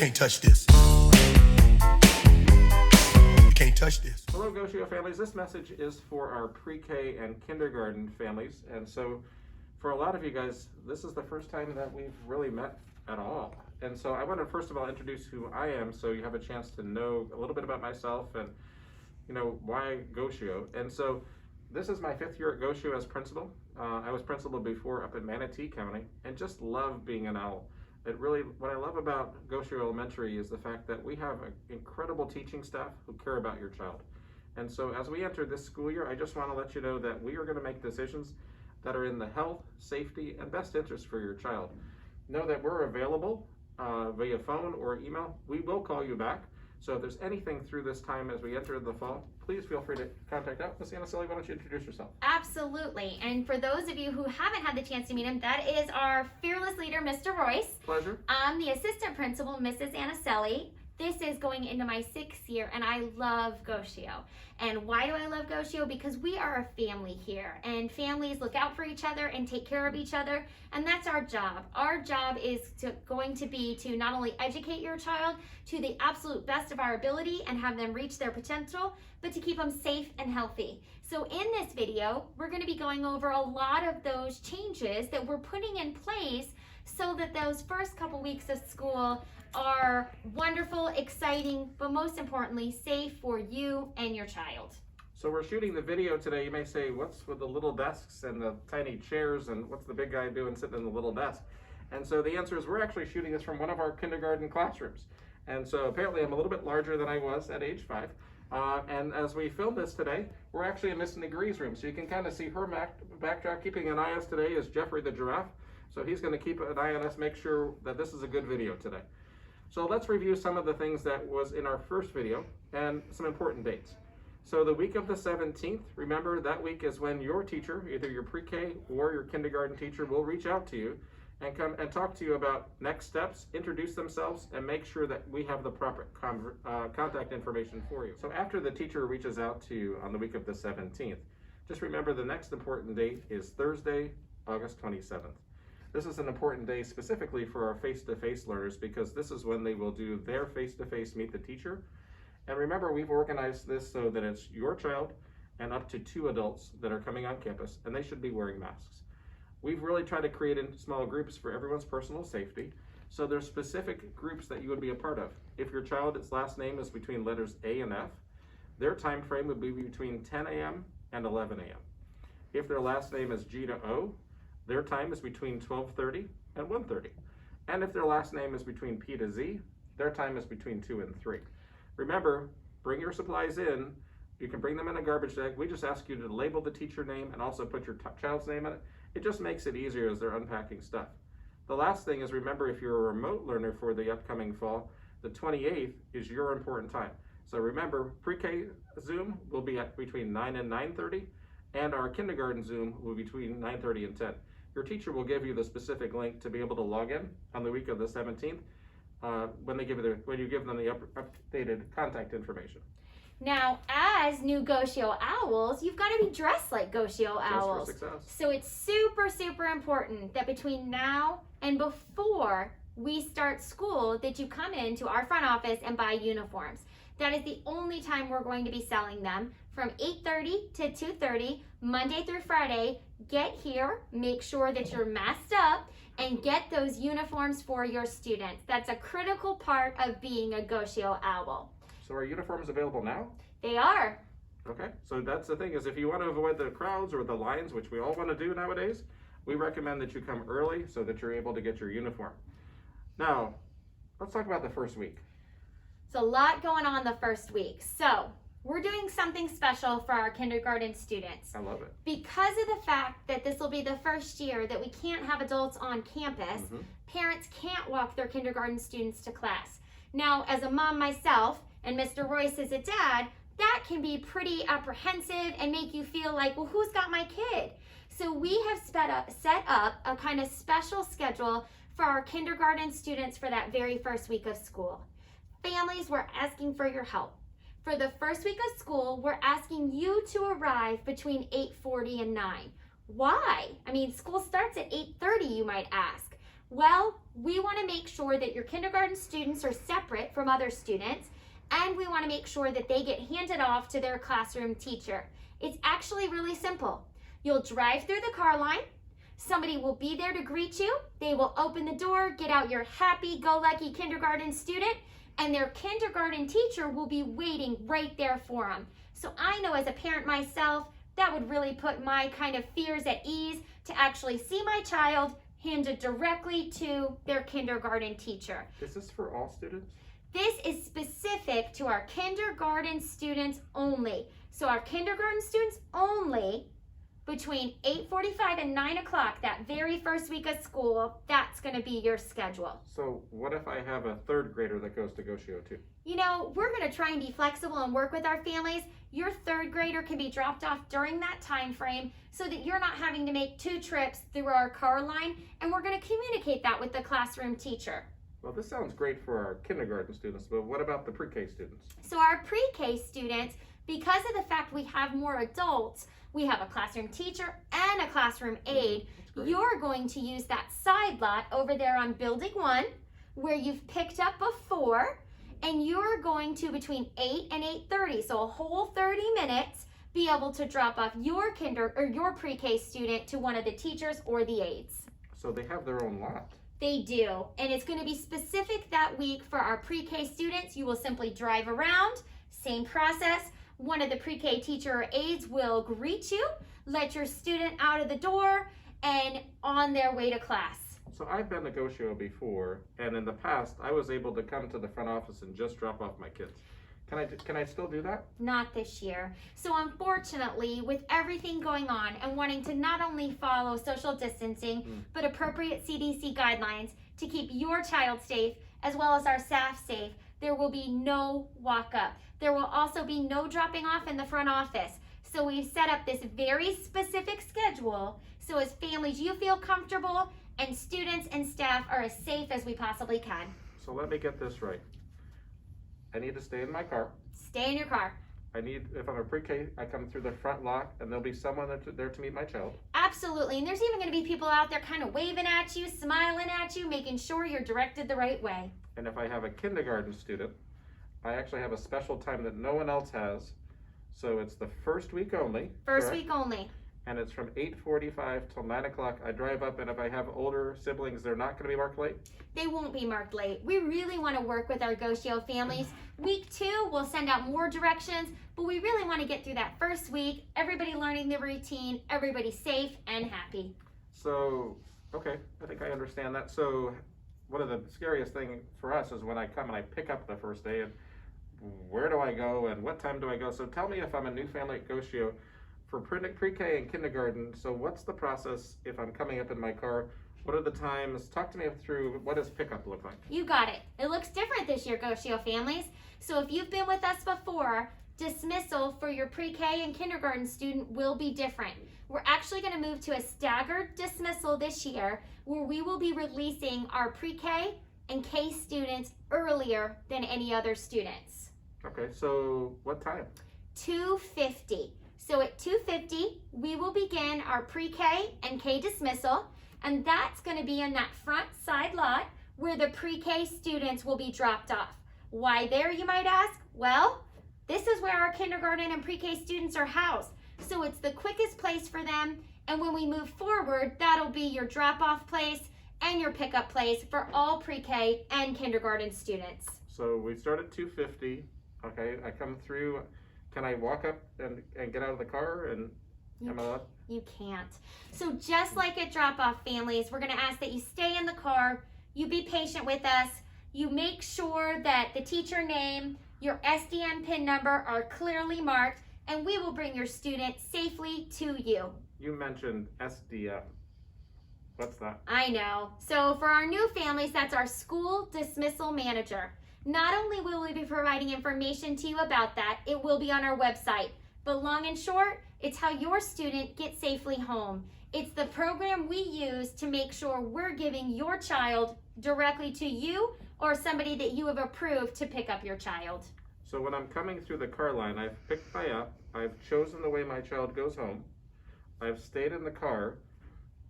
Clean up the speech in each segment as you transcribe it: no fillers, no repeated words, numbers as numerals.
can't touch this. You can't touch this. Hello, Goshio families. This message is for our pre-K and kindergarten families. And so for a lot of you guys, this is the first time that we've really met at all. And so I want to first of all introduce who I am so you have a chance to know a little bit about myself and, you know, why Goshio. And so this is my 5th year at Goshio as principal. I was principal before up in Manatee County and just love being an owl. What I love about Goshio Elementary is the fact that we have an incredible teaching staff who care about your child. And so as we enter this school year, I just want to let you know that we are going to make decisions that are in the health, safety, and best interest for your child. Know that we're available via phone or email. We will call you back. So if there's anything through this time as we enter the fall, please feel free to contact us. Miss Anaceli, why don't you introduce yourself? Absolutely. And for those of you who haven't had the chance to meet him, that is our fearless leader, Mr. Royce. Pleasure. I'm the assistant principal, Mrs. Anaceli. This is going into my 6th year, and I love Goshio. And why do I love Goshio? Because we are a family here, and families look out for each other and take care of each other, and that's our job. Our job is going to be to not only educate your child to the absolute best of our ability and have them reach their potential, but to keep them safe and healthy. So in this video, we're going to be going over a lot of those changes that we're putting in place so that those first couple weeks of school are wonderful, exciting, but most importantly, safe for you and your child. So we're shooting the video today. You may say, what's with the little desks and the tiny chairs, and what's the big guy doing sitting in the little desk? And so the answer is we're actually shooting this from one of our kindergarten classrooms. And so apparently I'm a little bit larger than I was at age 5. And as we film this today, we're actually in Miss Negree's room. So you can kind of see her backdrop. Keeping an eye on us today is Jeffrey the giraffe. So he's going to keep an eye on us, make sure that this is a good video today. So let's review some of the things that was in our first video and some important dates. So the week of the 17th, remember that week is when your teacher, either your pre-K or your kindergarten teacher, will reach out to you and come and talk to you about next steps, introduce themselves, and make sure that we have the proper contact information for you. So after the teacher reaches out to you on the week of the 17th, just remember the next important date is Thursday, August 27th. This is an important day specifically for our face-to-face learners because this is when they will do their face-to-face meet the teacher. And remember, we've organized this so that it's your child and up to 2 adults that are coming on campus, and they should be wearing masks. We've really tried to create in small groups for everyone's personal safety. So there's specific groups that you would be a part of. If your child's last name is between letters A and F, their time frame would be between 10 a.m. and 11 a.m. If their last name is G to O, their time is between 12:30 and 1:30. And if their last name is between P to Z, their time is between 2 and 3. Remember, bring your supplies in. You can bring them in a garbage bag. We just ask you to label the teacher name and also put your child's name on it. It just makes it easier as they're unpacking stuff. The last thing is, remember, if you're a remote learner for the upcoming fall, the 28th is your important time. So remember, pre-K Zoom will be at between 9 and 9:30, and our kindergarten Zoom will be between 9:30 and 10. Your teacher will give you the specific link to be able to log in on the week of the 17th when you give them the updated contact information. Now, as new Goshio owls, you've got to be dressed like Goshio owls. Dress for success. So it's super, super important that between now and before we start school that you come into our front office and buy uniforms. That is the only time we're going to be selling them, from 8:30 to 2:30, Monday through Friday. Get here, make sure that you're masked up, and get those uniforms for your students. That's a critical part of being a Goshio owl. So are uniforms available now? They are. Okay, so that's the thing, is if you want to avoid the crowds or the lines, which we all want to do nowadays, we recommend that you come early so that you're able to get your uniform. Now, let's talk about the first week. It's a lot going on the first week. So we're doing something special for our kindergarten students. I love it. Because of the fact that this will be the first year that we can't have adults on campus, parents can't walk their kindergarten students to class. Now, as a mom myself, and Mr. Royce is a dad, that can be pretty apprehensive and make you feel like, well, who's got my kid? So we have set up a kind of special schedule for our kindergarten students for that very first week of school. Families, we're asking for your help. For the first week of school, we're asking you to arrive between 8:40 and 9. Why? I mean, school starts at 8:30, you might ask. Well, we want to make sure that your kindergarten students are separate from other students, and we want to make sure that they get handed off to their classroom teacher. It's actually really simple. You'll drive through the car line. Somebody will be there to greet you. They will open the door, get out your happy-go-lucky kindergarten student, and their kindergarten teacher will be waiting right there for them. So I know as a parent myself, that would really put my kind of fears at ease to actually see my child handed directly to their kindergarten teacher. Is this for all students? This is specific to our kindergarten students only. So our kindergarten students only, between 8:45 and 9 o'clock that very first week of school, that's going to be your schedule. So what if I have a third grader that goes to Goshio too? You know, we're going to try and be flexible and work with our families. Your third grader can be dropped off during that time frame so that you're not having to make 2 trips through our car line, and we're going to communicate that with the classroom teacher. Well, this sounds great for our kindergarten students, but what about the pre-K students? So our pre-K students, because of the fact we have more adults, we have a classroom teacher and a classroom aide, you're going to use that side lot over there on building 1 where you've picked up before, and you're going to, between 8 and 8:30, so a whole 30 minutes, be able to drop off your your pre-K student to one of the teachers or the aides. So they have their own lot. They do, and it's going to be specific that week for our pre-K students. You will simply drive around, same process. One of the pre-K teacher or aides will greet you, let your student out of the door, and on their way to class. So I've been to Goshio before, and in the past, I was able to come to the front office and just drop off my kids. Can I still do that? Not this year. So unfortunately, with everything going on and wanting to not only follow social distancing, but appropriate CDC guidelines to keep your child safe as well as our staff safe, there will be no walk-up. There will also be no dropping off in the front office. So we've set up this very specific schedule so as families you feel comfortable and students and staff are as safe as we possibly can. So let me get this right. I need to stay in my car. Stay in your car. If I'm a pre-K, I come through the front lot and there'll be someone there to meet my child. Absolutely, and there's even going to be people out there kind of waving at you, smiling at you, making sure you're directed the right way. And if I have a kindergarten student, I actually have a special time that no one else has. So it's the first week only. First correct? week only. And it's from 8:45 till 9 o'clock. I drive up, and if I have older siblings, they're not going to be marked late? They won't be marked late. We really want to work with our Goshio families. Week 2, we'll send out more directions, but we really want to get through that first week, everybody learning the routine, everybody safe and happy. So, okay, I think I understand that. So, one of the scariest things for us is when I come and I pick up the first day, and where do I go, and what time do I go? So tell me if I'm a new family at Goshio for pre-K and kindergarten. So what's the process if I'm coming up in my car? What are the times? Talk to me through what does pickup look like? You got it. It looks different this year, Goshio families. So if you've been with us before, dismissal for your pre-K and kindergarten student will be different. We're actually going to move to a staggered dismissal this year where we will be releasing our pre-K and K students earlier than any other students. Okay, so what time? 2:50. So at 2:50, we will begin our pre-K and K dismissal, and that's going to be in that front side lot where the pre-K students will be dropped off. Why there, you might ask? Well, this is where our kindergarten and pre-K students are housed, so it's the quickest place for them, and when we move forward, that'll be your drop-off place and your pickup place for all pre-K and kindergarten students. So we start at 2:50. Okay, I come through. Can I walk up and get out of the car and am I allowed? You can't. So just like at drop-off families, we're going to ask that you stay in the car, you be patient with us, you make sure that the teacher name, your SDN PIN number are clearly marked, and we will bring your student safely to you. You mentioned SDM. What's that? I know. So for our new families, that's our school dismissal manager. Not only will we be providing information to you about that, it will be on our website. But long and short, it's how your student gets safely home. It's the program we use to make sure we're giving your child directly to you or somebody that you have approved to pick up your child. So when I'm coming through the car line, I've picked my up, I've chosen the way my child goes home, I've stayed in the car,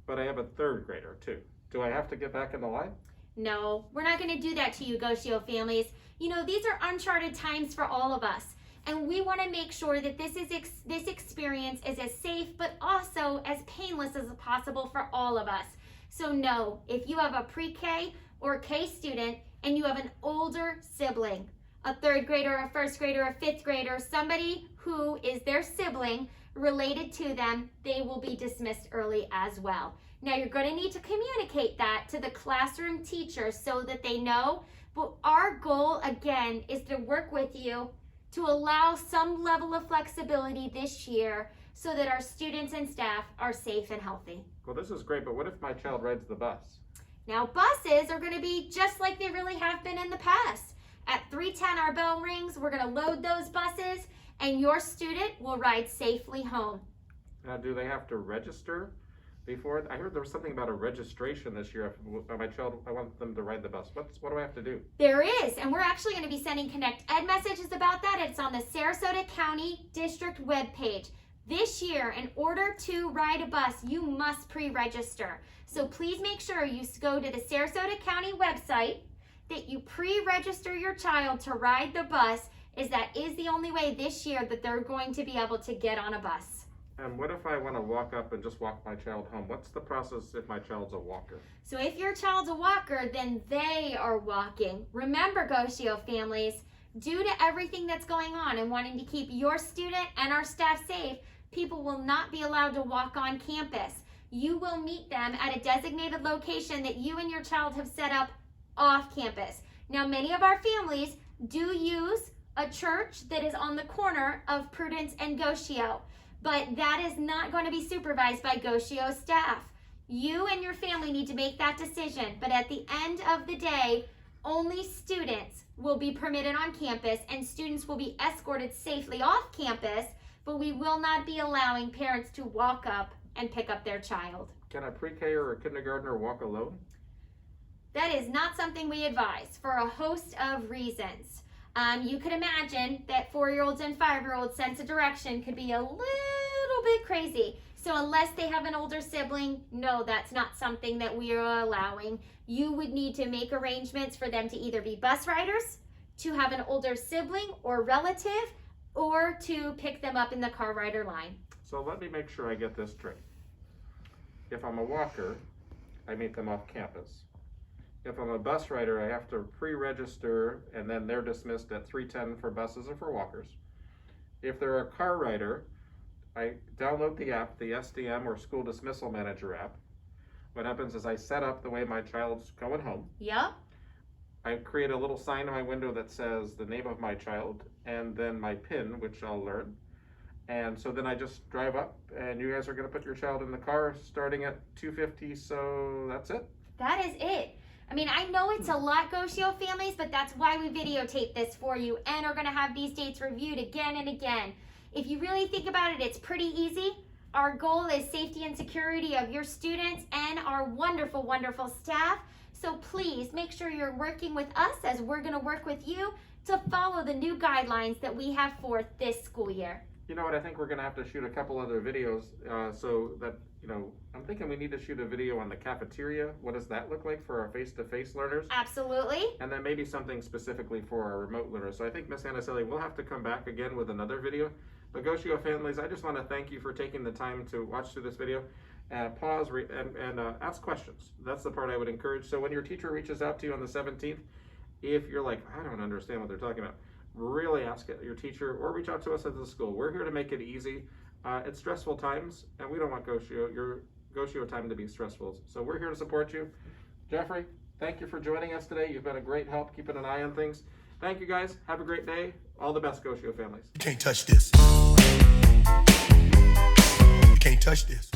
but I have a third grader too. Do I have to get back in the line? No, we're not going to do that to you, Goshio families. You know, these are uncharted times for all of us. And we want to make sure that this experience is as safe, but also as painless as possible for all of us. So no, if you have a pre-K or K student and you have an older sibling, a third grader, a first grader, a fifth grader, somebody who is their sibling related to them, they will be dismissed early as well. Now you're going to need to communicate that to the classroom teacher so that they know, but our goal again is to work with you to allow some level of flexibility this year so that our students and staff are safe and healthy. Well, this is great, but what if my child rides the bus? Now buses are going to be just like they really have been in the past. At 3:10 our bell rings, we're going to load those buses and your student will ride safely home. Now, do they have to register before? I heard there was something about a registration this year. If my child, I want them to ride the bus. What do I have to do? There is, and we're actually going to be sending Connect Ed messages about that. It's on the Sarasota County District webpage. This year, in order to ride a bus, you must pre-register. So please make sure you go to the Sarasota County website, that you pre-register your child to ride the bus, is that is the only way this year that they're going to be able to get on a bus. And what if I want to walk up and just walk my child home? What's the process if my child's a walker? So if your child's a walker, then they are walking. Remember, Goshio families, due to everything that's going on and wanting to keep your student and our staff safe, people will not be allowed to walk on campus. You will meet them at a designated location that you and your child have set up off campus. Now, many of our families do use a church that is on the corner of Prudence and Goshio, but that is not going to be supervised by Goshio staff. You and your family need to make that decision, but at the end of the day, only students will be permitted on campus and students will be escorted safely off campus, but we will not be allowing parents to walk up and pick up their child. Can a pre-K or a kindergartner walk alone? That is not something we advise for a host of reasons. You could imagine that 4-year-olds and 5-year-olds' sense of direction could be a little bit crazy. So unless they have an older sibling, no, that's not something that we are allowing. You would need to make arrangements for them to either be bus riders, to have an older sibling or relative, or to pick them up in the car rider line. So let me make sure I get this straight. If I'm a walker, I meet them off campus. If I'm a bus rider, I have to pre-register and then they're dismissed at 3:10 for buses and for walkers. If they're a car rider, I download the app, the SDM or School Dismissal Manager app. What happens is I set up the way my child's going home. Yep. I create a little sign in my window that says the name of my child and then my PIN, which I'll learn. And so then I just drive up and you guys are going to put your child in the car starting at 2:50, so that's it? That is it. I mean, I know it's a lot, Goshio families, but that's why we videotape this for you and are going to have these dates reviewed again and again. If you really think about it, it's pretty easy. Our goal is safety and security of your students and our wonderful, wonderful staff. So please make sure you're working with us as we're going to work with you to follow the new guidelines that we have for this school year. You know what, I think we're going to have to shoot a couple other videos so that, I'm thinking we need to shoot a video on the cafeteria. What does that look like for our face-to-face learners? Absolutely. And then maybe something specifically for our remote learners. So I think Ms. Anaselli will have to come back again with another video. But Goshio families, I just want to thank you for taking the time to watch through this video. Pause and ask questions. That's the part I would encourage. So when your teacher reaches out to you on the 17th, if you're like, I don't understand what they're talking about, really ask it, your teacher, or reach out to us at the school. We're here to make it easy. It's stressful times, and we don't want your Goshio time to be stressful. So we're here to support you. Jeffrey, thank you for joining us today. You've been a great help keeping an eye on things. Thank you guys. Have a great day. All the best, Goshio families. You can't touch this. You can't touch this.